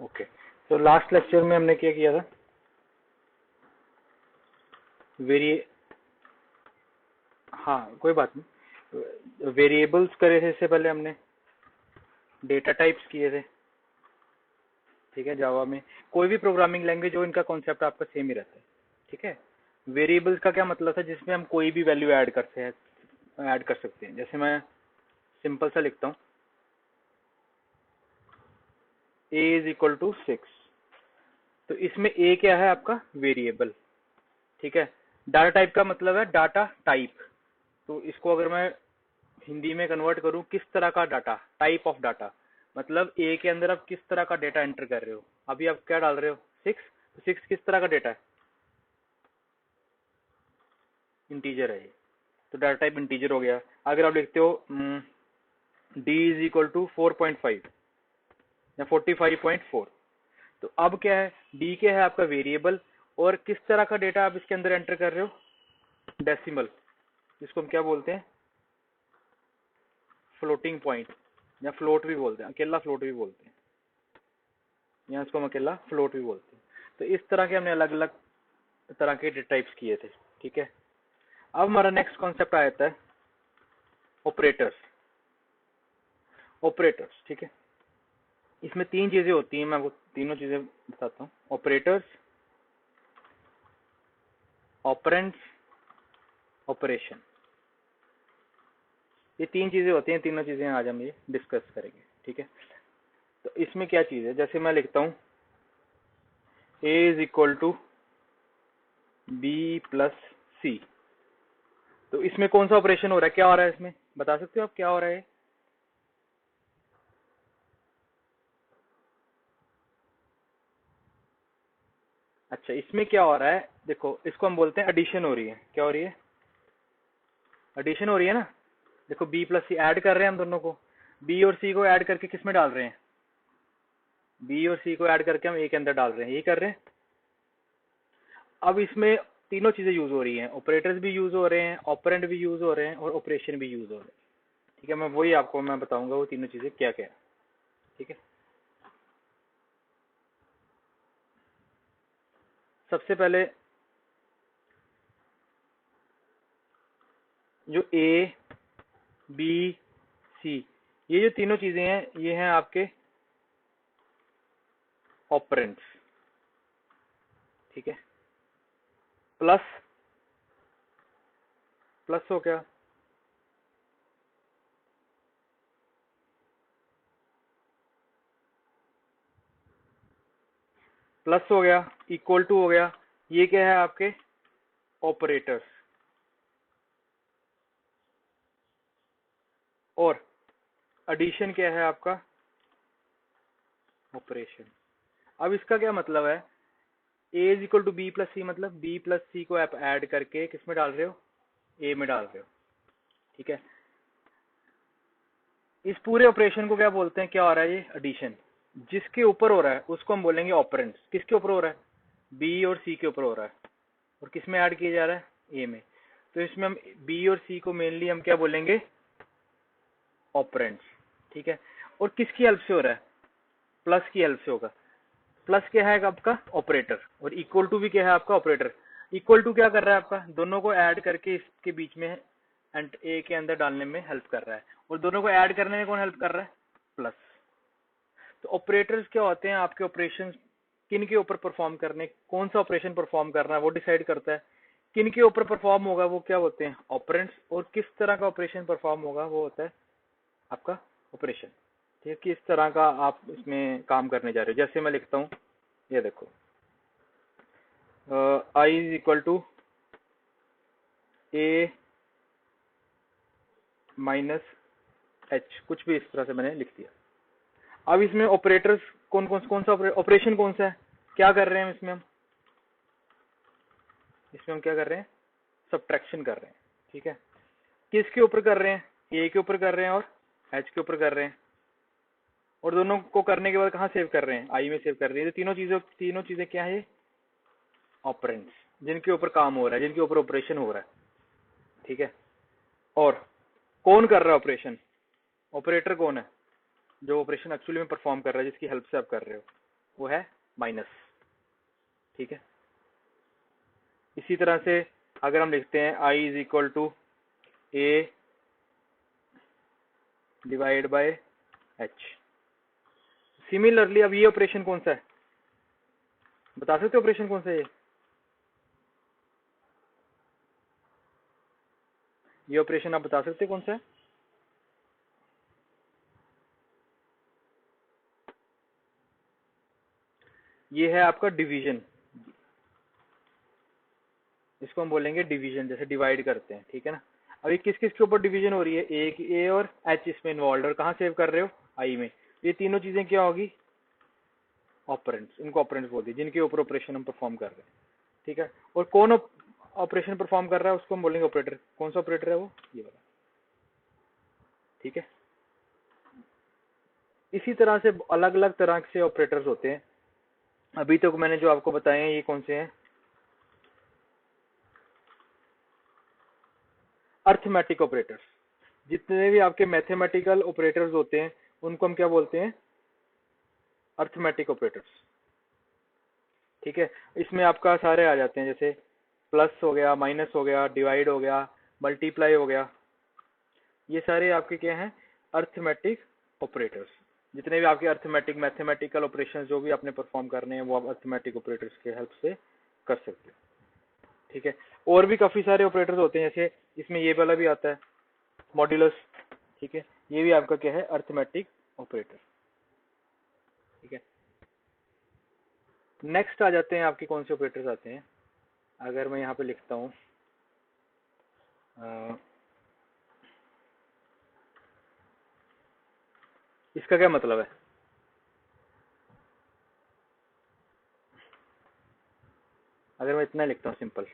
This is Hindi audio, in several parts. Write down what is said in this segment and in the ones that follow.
ओके, तो लास्ट लेक्चर में हमने क्या किया था? वेरिए हाँ कोई बात नहीं, वेरिएबल्स करे थे इससे पहले हमने, डेटा टाइप्स किए थे। ठीक है, जावा में कोई भी प्रोग्रामिंग लैंग्वेज हो, इनका कॉन्सेप्ट आपका सेम ही रहता है। ठीक है, वेरिएबल्स का क्या मतलब था? जिसमें हम कोई भी वैल्यू ऐड कर सकते हैं। जैसे मैं सिंपल सा लिखता हूँ, a इज इक्वल टू 6, तो इसमें a क्या है? आपका वेरिएबल। ठीक है, डाटा टाइप का मतलब है डाटा टाइप। तो इसको अगर मैं हिंदी में कन्वर्ट करूं, किस तरह का डाटा, टाइप ऑफ डाटा, मतलब ए के अंदर आप किस तरह का डेटा एंटर कर रहे हो। अभी आप क्या डाल रहे हो? 6, तो 6 किस तरह का डेटा है? इंटीजर है ये, तो डाटा टाइप इंटीजर हो गया। अगर आप लिखते हो डी इज इक्वल टू 4.5 या 45.4, तो अब क्या है? डी क्या है? आपका वेरिएबल। और किस तरह का डेटा आप इसके अंदर एंटर कर रहे हो? डेसिमल, जिसको हम क्या बोलते हैं? फ्लोटिंग पॉइंट, या फ्लोट भी बोलते हैं, अकेला फ्लोट भी बोलते हैं, या इसको हम अकेला फ्लोट भी बोलते हैं। तो इस तरह के हमने अलग अलग तरह के डेटा टाइप्स किए थे। ठीक है, अब हमारा नेक्स्ट कॉन्सेप्ट आ जाता है ऑपरेटर्स। ऑपरेटर्स, ठीक है, इसमें तीन चीजें होती हैं, मैं आपको तीनों चीजें बताता हूँ। ऑपरेटर्स, ऑपरेंड्स, ऑपरेशन, ये तीन चीजें होती हैं। तीनों चीजें आज हम ये डिस्कस करेंगे। ठीक है, तो इसमें क्या चीज है? जैसे मैं लिखता हूँ a is equal to B plus C, तो इसमें कौन सा ऑपरेशन हो रहा है? क्या हो रहा है इसमें? बता सकते हो आप क्या हो रहा है? अच्छा, इसमें क्या हो रहा है? देखो, इसको हम बोलते हैं एडिशन हो रही है। क्या हो रही है? एडिशन हो रही है ना। देखो, बी प्लस सी ऐड कर रहे हैं हम दोनों को। बी और सी को ऐड करके किस में डाल रहे हैं? बी और सी को ऐड करके हम ए के अंदर डाल रहे हैं, यही कर रहे हैं। अब इसमें तीनों चीजें यूज हो रही हैं, ऑपरेटर्स भी यूज हो रहे हैं, ऑपरेंड भी यूज हो रहे हैं, और ऑपरेशन भी यूज हो रहे हैं। ठीक है, मैं वही आपको मैं बताऊंगा वो तीनों चीजें क्या क्या है। ठीक है, सबसे पहले जो ए बी सी, ये जो तीनों चीजें हैं, ये हैं आपके ऑपरेंड्स। ठीक है, प्लस, प्लस हो क्या? प्लस हो गया, इक्वल टू हो गया, ये क्या है? आपके ऑपरेटर्स। और एडिशन क्या है? आपका ऑपरेशन। अब इसका क्या मतलब है? A is equal to B plus C, मतलब बी प्लस सी को आप ऐड करके किस में डाल रहे हो? ए में डाल रहे हो। ठीक है, इस पूरे ऑपरेशन को क्या बोलते हैं? क्या हो रहा है? ये एडिशन। जिसके ऊपर हो रहा है उसको हम बोलेंगे ऑपरेंड्स। किसके ऊपर हो रहा है? बी और सी के ऊपर हो रहा है, और किस में ऐड किया जा रहा है? ए में। तो इसमें हम बी और सी को मेनली हम क्या बोलेंगे? ऑपरेंड्स। ठीक है, और किसकी हेल्प से हो रहा है? प्लस की हेल्प से होगा। प्लस क्या है आपका? ऑपरेटर। और इक्वल टू भी क्या है? आपका ऑपरेटर। इक्वल टू क्या कर रहा है? आपका दोनों को ऐड करके इसके बीच में एंड ए के अंदर डालने में हेल्प कर रहा है, और दोनों को ऐड करने में कौन हेल्प कर रहा है? प्लस। तो ऑपरेटर्स क्या होते हैं? आपके ऑपरेशन किन के ऊपर परफॉर्म करने, कौन सा ऑपरेशन परफॉर्म करना है वो डिसाइड करता है। किन के ऊपर परफॉर्म होगा वो क्या होते हैं? ऑपरेंड्स। और किस तरह का ऑपरेशन परफॉर्म होगा वो होता है आपका ऑपरेशन। ठीक है, किस तरह का आप इसमें काम करने जा रहे हो। जैसे मैं लिखता हूँ, ये देखो, I is equal to A minus H, कुछ भी इस तरह से मैंने लिख दिया। अब इसमें ऑपरेटर्स कौन सा ऑपरेशन कौन सा है? क्या कर रहे हैं इसमें हम? इसमें हम क्या कर रहे हैं? सब्ट्रैक्शन कर रहे हैं। ठीक है, किसके ऊपर कर रहे हैं? ए के ऊपर कर रहे हैं और एच के ऊपर कर रहे हैं, और दोनों को करने के बाद कहाँ सेव कर रहे हैं? आई में सेव कर रहे हैं। तो तीनों चीजें क्या है? ऑपरेंड्स, जिनके ऊपर काम हो रहा है, जिनके ऊपर ऑपरेशन हो रहा है। ठीक है, और कौन कर रहा है ऑपरेशन? ऑपरेटर कौन है? जो ऑपरेशन एक्चुअली में परफॉर्म कर रहा है, जिसकी हेल्प से आप कर रहे हो। वो है माइनस। ठीक है, इसी तरह से अगर हम लिखते हैं I is equal to a divide by h. Similarly अब ये ऑपरेशन कौन सा है, बता सकते हो ऑपरेशन कौन सा है? ये ऑपरेशन आप बता सकते हो कौन सा है? ये है आपका डिवीजन, इसको हम बोलेंगे डिवीजन, जैसे डिवाइड करते हैं। ठीक है ना, अभी किस किस के ऊपर डिवीजन हो रही है? ए और एच इसमें इन्वॉल्व, और कहाँ सेव कर रहे हो? आई में। ये तीनों चीजें क्या होगी? ऑपरेंड्स, इनको ऑपरेंड्स बोलते हैं जिनके ऊपर ऑपरेशन हम परफॉर्म कर रहे हैं। ठीक है, और कौन ऑपरेशन परफॉर्म कर रहा है उसको हम बोलेंगे ऑपरेटर। कौन सा ऑपरेटर है वो? ये वाला। ठीक है, इसी तरह से अलग अलग तरह से ऑपरेटर्स होते हैं। अभी तक मैंने जो आपको बताए हैं ये कौन से हैं? Arithmetic operators. जितने भी आपके मैथमेटिकल ऑपरेटर्स होते हैं उनको हम क्या बोलते हैं? Arithmetic operators. ठीक है, इसमें आपका सारे आ जाते हैं, जैसे प्लस हो गया, माइनस हो गया, डिवाइड हो गया, मल्टीप्लाई हो गया। ये सारे आपके क्या हैं? Arithmetic operators. जितने भी आपके अर्थमेटिक मैथमेटिकल ऑपरेशन जो भी आपने परफॉर्म करने हैं वो आप अर्थमेटिक ऑपरेटर्स के हेल्प से कर सकते हो। ठीक है, और भी काफी सारे ऑपरेटर्स होते हैं, जैसे इसमें ये वाला भी आता है मॉड्यूलस। ठीक है, ये भी आपका क्या है? Arithmetic operator. ठीक है, नेक्स्ट आ जाते हैं आपके कौन से ऑपरेटर्स आते हैं? अगर मैं यहाँ पे लिखता हूँ इसका क्या मतलब है? अगर मैं इतना लिखता हूँ सिंपल,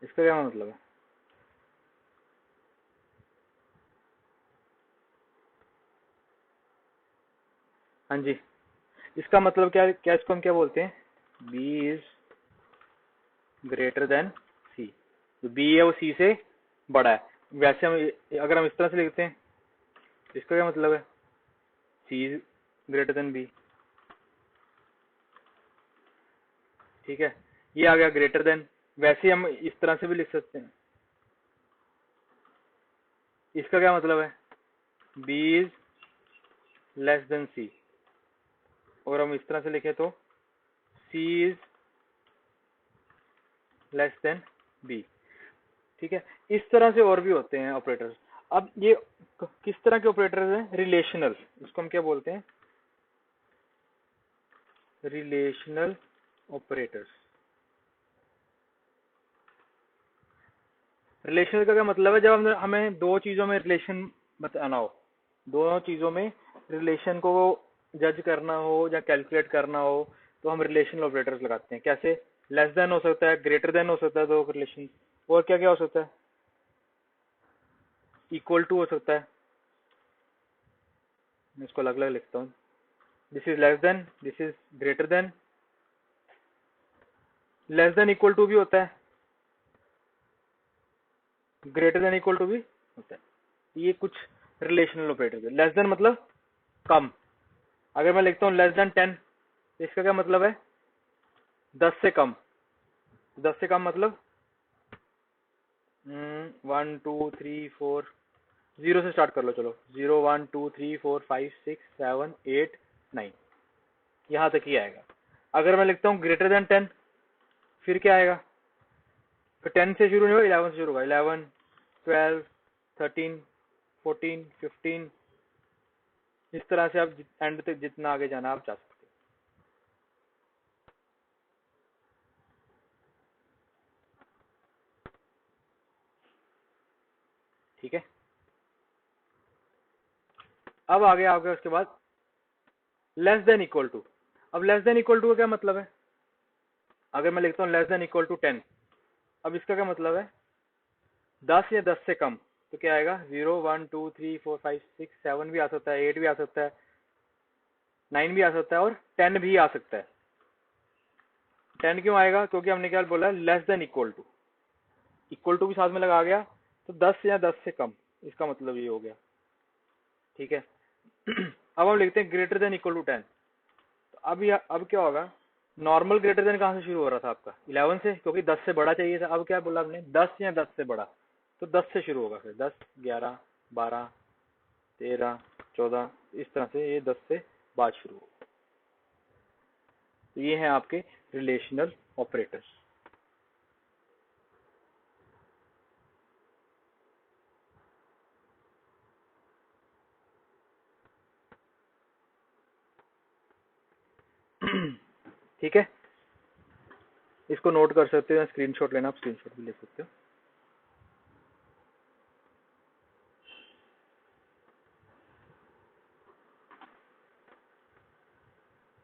इसका क्या मतलब है? हाँ जी, इसका मतलब क्या क्या इसको हम क्या बोलते हैं? बी इज ग्रेटर देन सी। जो बी है वो सी से बड़ा है। वैसे हम अगर हम इस तरह से लिखते हैं, इसका क्या मतलब है? सी इज ग्रेटर देन बी। ठीक है, ये आ गया ग्रेटर देन। वैसे हम इस तरह से भी लिख सकते हैं। इसका क्या मतलब है? बी इज लेस देन सी। और हम इस तरह से लिखे तो सी इज लेस देन बी। ठीक है, इस तरह से और भी होते हैं ऑपरेटर्स। अब ये किस तरह के ऑपरेटर्स हैं? रिलेशनल, इसको हम क्या बोलते हैं? Relational operators. रिलेशनल का क्या मतलब है? जब हमें दो चीजों में रिलेशन बताना हो, दोनों चीजों में रिलेशन को जज करना हो या कैलकुलेट करना हो, तो हम रिलेशनल ऑपरेटर्स लगाते हैं। कैसे? लेस देन हो सकता है, ग्रेटर देन हो सकता है दो रिलेशन, और क्या क्या हो सकता है? इक्वल टू हो सकता है। मैं इसको अलग अलग लिखता हूँ। This is less than, this is greater than. Less than equal to भी होता है, ग्रेटर देन इक्वल टू भी होता है। ये कुछ रिलेशनल ऑपरेटर है। लेस देन मतलब कम। अगर मैं लिखता हूँ लेस देन 10, तो इसका क्या मतलब है? 10 से कम। 10 से कम मतलब 1 2 3 4, 0 से स्टार्ट कर लो। चलो 0 1 2 3 4 5 6 7 8 9, यहाँ तक ही आएगा। अगर मैं लिखता हूँ ग्रेटर देन 10, फिर क्या आएगा? तो 10 से शुरू नहीं होगा, 11 से शुरू होगा। 11 12 13 14 15, इस तरह से आप एंड तक जितना आगे जाना आप जा सकते हो। ठीक है, अब आगे आ गया उसके बाद लेस देन इक्वल टू। अब लेस देन इक्वल टू का क्या मतलब है? अगर मैं लिखता हूँ लेस देन इक्वल टू 10, अब इसका क्या मतलब है? 10 या 10 से कम। तो क्या आएगा? 0 1 2 3 4 5 6 7 भी आ सकता है, 8 भी आ सकता है, 9 भी आ सकता है, और 10 भी आ सकता है। 10 क्यों आएगा? क्योंकि हमने क्या बोला? Less than equal to. Equal to भी साथ में लगा गया, तो 10 या 10 से कम, इसका मतलब ये हो गया। ठीक है अब हम लिखते हैं ग्रेटर देन इक्वल टू 10। तो अब क्या होगा, नॉर्मल ग्रेटर देन कहाँ से शुरू हो रहा था आपका, 11 से, क्योंकि 10 से बड़ा चाहिए था। अब क्या बोला आपने, 10 या 10 से बड़ा, तो 10 से शुरू होगा, फिर 10, 11, 12, 13, 14, इस तरह से ये 10 से बाद शुरू होगा। तो ये हैं आपके रिलेशनल ऑपरेटर्स। ठीक है, इसको नोट कर सकते हो, स्क्रीनशॉट लेना, आप स्क्रीनशॉट भी ले सकते हो।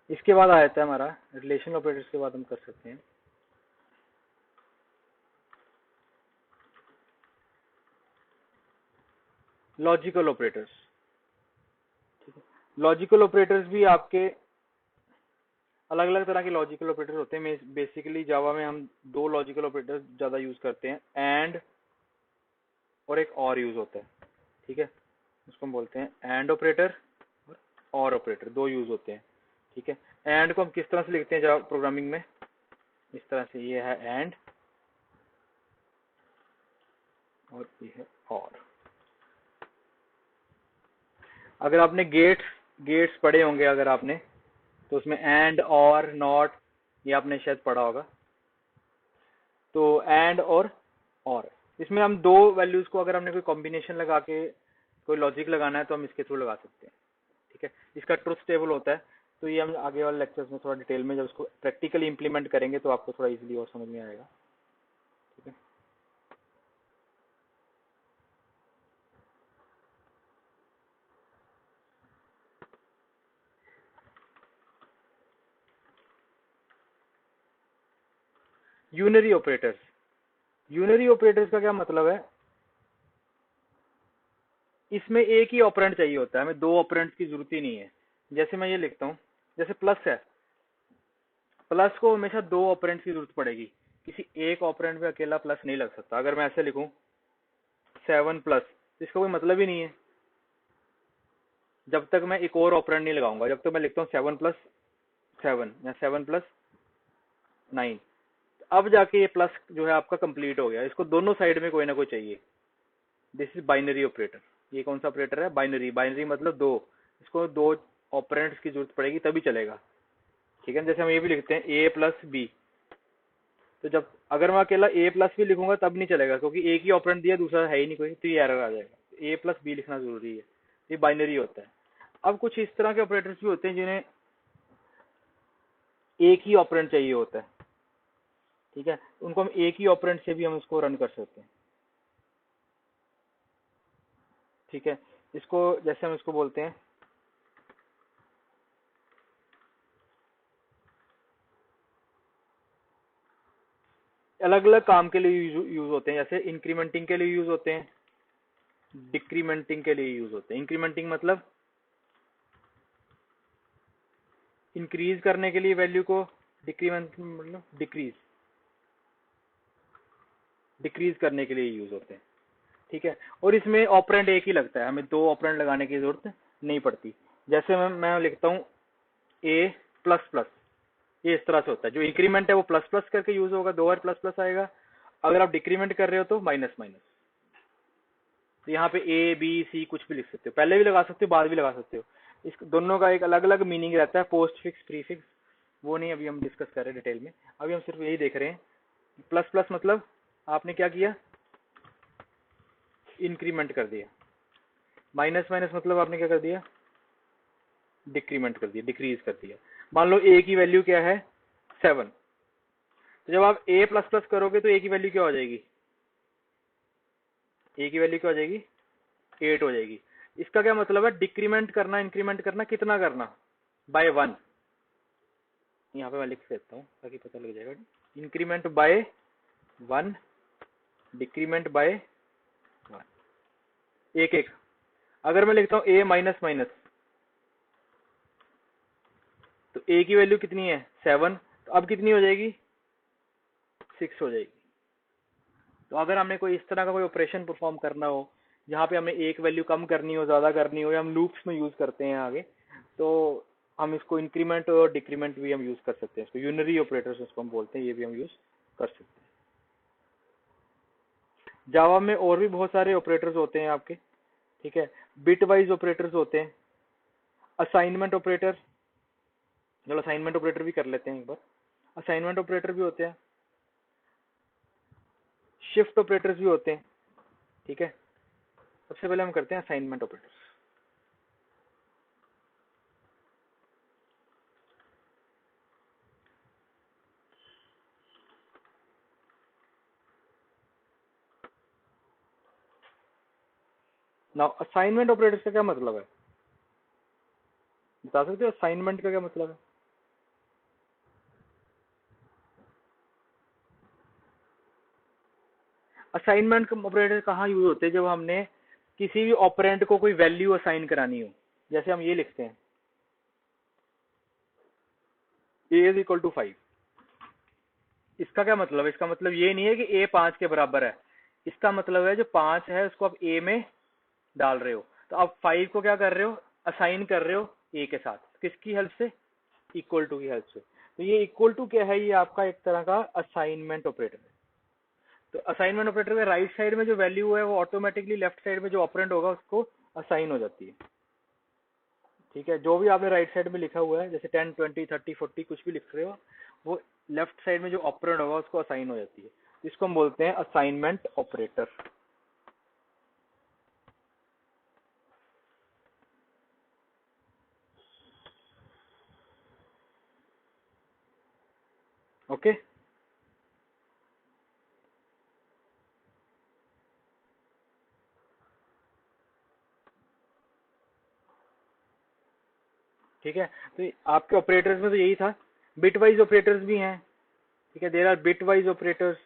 इसके बाद आ जाता है हमारा रिलेशनल ऑपरेटर्स के बाद हम कर सकते हैं लॉजिकल ऑपरेटर्स। ठीक है, लॉजिकल ऑपरेटर्स भी आपके अलग अलग तरह के लॉजिकल ऑपरेटर होते हैं। बेसिकली जावा में हम दो लॉजिकल ऑपरेटर ज्यादा यूज करते हैं, एंड और एक और यूज होता है। ठीक है, उसको हम बोलते हैं एंड ऑपरेटर और ऑपरेटर, दो यूज होते हैं। ठीक है, एंड को हम किस तरह से लिखते हैं जावा प्रोग्रामिंग में, इस तरह से, ये है एंड और ये है और। अगर आपने गेट्स पढ़े होंगे अगर आपने, तो उसमें एंड और नॉट ये आपने शायद पढ़ा होगा। तो एंड और इसमें हम दो वैल्यूज को अगर हमने कोई कॉम्बिनेशन लगा के कोई लॉजिक लगाना है तो हम इसके थ्रू लगा सकते हैं। ठीक है, इसका ट्रुथ टेबल होता है। तो ये हम आगे वाले लेक्चर्स में थोड़ा डिटेल में जब उसको प्रैक्टिकली इंप्लीमेंट करेंगे तो आपको थोड़ा इजीली और समझ में आएगा। ठीक है, यूनरी ऑपरेटर्स। यूनरी ऑपरेटर्स का क्या मतलब है, इसमें एक ही ऑपरेंड चाहिए होता है, हमें दो ऑपरेंड्स की जरूरत ही नहीं है। जैसे मैं ये लिखता हूँ, जैसे प्लस है, प्लस को हमेशा दो ऑपरेंड्स की जरूरत पड़ेगी, किसी एक ऑपरेंड में अकेला प्लस नहीं लग सकता। अगर मैं ऐसे लिखूं 7 प्लस, इसका कोई मतलब ही नहीं है जब तक मैं एक और ऑपरेंड नहीं लगाऊंगा। जब तक मैं लिखता हूँ 7+7 या 7+9, अब जाके ये प्लस जो है आपका कंप्लीट हो गया। इसको दोनों साइड में कोई ना कोई चाहिए। This is binary operator. ये कौन सा ऑपरेटर है, बाइनरी। बाइनरी मतलब दो, इसको दो ऑपरेंड्स की जरूरत पड़ेगी तभी चलेगा। ठीक है, जैसे हम ये भी लिखते हैं a+b, तो जब अगर मैं अकेला a+ भी लिखूंगा तब नहीं चलेगा, क्योंकि एक ही ऑपरेंड दिया, दूसरा है ही नहीं कोई, तो ये एरर आ जाएगा। a+b लिखना जरूरी है, ये बाइनरी होता है। अब कुछ इस तरह के ऑपरेटर्स भी होते हैं जिन्हें एक ही ऑपरेंड चाहिए होता है। ठीक है, उनको हम एक ही ऑपरेंड से भी हम इसको रन कर सकते हैं। ठीक है, इसको जैसे हम इसको बोलते हैं अलग अलग काम के लिए यूज होते हैं। जैसे इंक्रीमेंटिंग के लिए यूज होते हैं, डिक्रीमेंटिंग के लिए यूज होते हैं। इंक्रीमेंटिंग मतलब इंक्रीज करने के लिए वैल्यू को, डिक्रीमेंट मतलब डिक्रीज करने के लिए यूज होते हैं। ठीक है, और इसमें ऑपरेंड एक ही लगता है, हमें दो ऑपरेंड लगाने की जरूरत नहीं पड़ती। जैसे मैं लिखता हूँ a++, ये इस तरह से होता है। जो इंक्रीमेंट है वो प्लस प्लस करके यूज होगा, दो बार प्लस प्लस आएगा। अगर आप डिक्रीमेंट कर रहे हो तो माइनस माइनस। तो यहाँ पे ए बी सी कुछ भी लिख सकते हो, पहले भी लगा सकते हो, बाद भी लगा सकते हो। इस दोनों का एक अलग अलग मीनिंग रहता है, पोस्ट फिक्स, प्री फिक्स, वो नहीं अभी हम डिस्कस कर रहे हैं डिटेल में। अभी हम सिर्फ यही देख रहे हैं। प्लस प्लस मतलब आपने क्या किया, इंक्रीमेंट कर दिया। माइनस माइनस मतलब आपने क्या कर दिया, डिक्रीमेंट कर दिया, डिक्रीज कर दिया। मान लो ए की वैल्यू क्या है, 7, तो जब आप a++ करोगे तो ए की वैल्यू क्या हो जाएगी, ए की वैल्यू क्या हो जाएगी, 8 हो जाएगी। इसका क्या मतलब है, डिक्रीमेंट करना, इंक्रीमेंट करना, कितना करना, बाय 1। यहाँ पे मैं लिख देता हूँ ताकि पता लग जाएगा। इंक्रीमेंट बाय 1, डिक्रीमेंट बाय 1, एक एक। अगर मैं लिखता हूँ a माइनस माइनस, तो a की वैल्यू कितनी है, 7, तो अब कितनी हो जाएगी, 6 हो जाएगी। तो अगर हमने कोई इस तरह का कोई ऑपरेशन परफॉर्म करना हो जहाँ पे हमें एक वैल्यू कम करनी हो, ज्यादा करनी हो, या हम लूप्स में यूज करते हैं आगे, तो हम इसको इंक्रीमेंट और डिक्रीमेंट भी हम यूज कर सकते हैं, इसको यूनरी ऑपरेटर्स इसको हम बोलते हैं, ये भी हम यूज कर सकते हैं। जावा में और भी बहुत सारे ऑपरेटर्स होते हैं आपके, ठीक है। बिट वाइज ऑपरेटर्स होते हैं, असाइनमेंट ऑपरेटर, चलो असाइनमेंट ऑपरेटर भी कर लेते हैं एक बार। असाइनमेंट ऑपरेटर भी होते हैं, शिफ्ट ऑपरेटर्स भी होते हैं, ठीक है। सबसे पहले हम करते हैं assignment operators. Now assignment operators का क्या मतलब है, बता सकते हो असाइनमेंट का क्या मतलब है? असाइनमेंट ऑपरेटर कहाँ यूज होते हैं, जब हमने किसी भी ऑपरेंड को कोई वैल्यू असाइन करानी हो। जैसे हम ये लिखते हैं a इज इक्वल टू 5, इसका क्या मतलब है? इसका मतलब ये नहीं है कि a 5 के बराबर है, इसका मतलब है जो 5 है उसको आप a में डाल रहे हो, तो आप 5 को क्या कर रहे हो, असाइन कर रहे हो a के साथ, किसकी हेल्प से, इक्वल टू की हेल्प से। तो ये इक्वल टू क्या है, ये आपका एक तरह का असाइनमेंट ऑपरेटर है। तो असाइनमेंट ऑपरेटर के राइट साइड में जो वैल्यू है वो ऑटोमेटिकली लेफ्ट साइड में जो ऑपरेंड होगा उसको असाइन हो जाती है, ठीक है। जो भी आपने राइट साइड में लिखा हुआ है, जैसे 10 20 30 40 कुछ भी लिख रहे हो, वो लेफ्ट साइड में जो ऑपरेंड होगा उसको असाइन हो जाती है। इसको हम बोलते हैं असाइनमेंट ऑपरेटर। ओके, ठीक है। तो आपके ऑपरेटर्स में तो यही था। बिट वाइज ऑपरेटर्स भी हैं, ठीक है। There are bitwise operators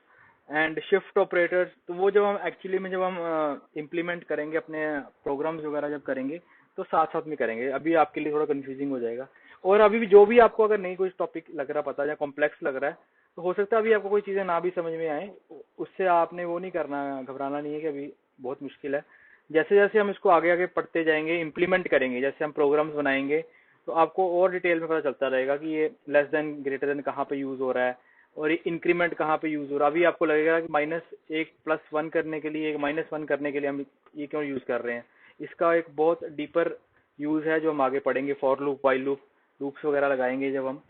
and shift operators. तो वो जब हम एक्चुअली में जब हम इम्प्लीमेंट करेंगे अपने प्रोग्राम्स वगैरह जब करेंगे तो साथ साथ में करेंगे, अभी आपके लिए थोड़ा कंफ्यूजिंग हो जाएगा। और अभी भी जो भी आपको अगर नहीं कोई टॉपिक लग रहा पता या कॉम्प्लेक्स लग रहा है, तो हो सकता है अभी आपको कोई चीज़ें ना भी समझ में आए, उससे आपने वो नहीं करना, घबराना नहीं है कि अभी बहुत मुश्किल है। जैसे जैसे हम इसको आगे आगे पढ़ते जाएंगे, इम्प्लीमेंट करेंगे, जैसे हम प्रोग्राम्स बनाएंगे, तो आपको और डिटेल में पता चलता रहेगा कि ये लेस देन ग्रेटर देन कहाँ पे यूज हो रहा है और ये इंक्रीमेंट कहाँ पे यूज हो रहा है। अभी आपको लगेगा कि -1 +1 करने के लिए, -1 करने के लिए हम ये क्यों यूज कर रहे हैं। इसका एक बहुत डीपर यूज है जो हम आगे पढ़ेंगे, for loop, while loop, loops वगैरह लगाएंगे जब हम,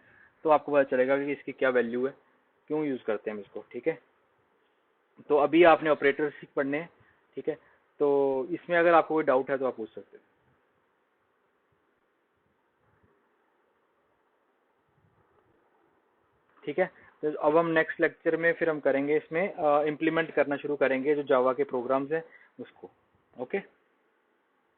तो आपको पता चलेगा कि इसकी क्या वैल्यू है, क्यों यूज करते हैं हम इसको, ठीक है। तो अभी आपने ऑपरेटर्स पढ़ने हैं, ठीक है। तो इसमें अगर आपको कोई डाउट है तो आप पूछ सकते हैं, ठीक है। तो अब हम नेक्स्ट लेक्चर में फिर हम करेंगे इसमें इम्प्लीमेंट करना शुरू करेंगे जो जावा के प्रोग्राम्स हैं उसको। ओके।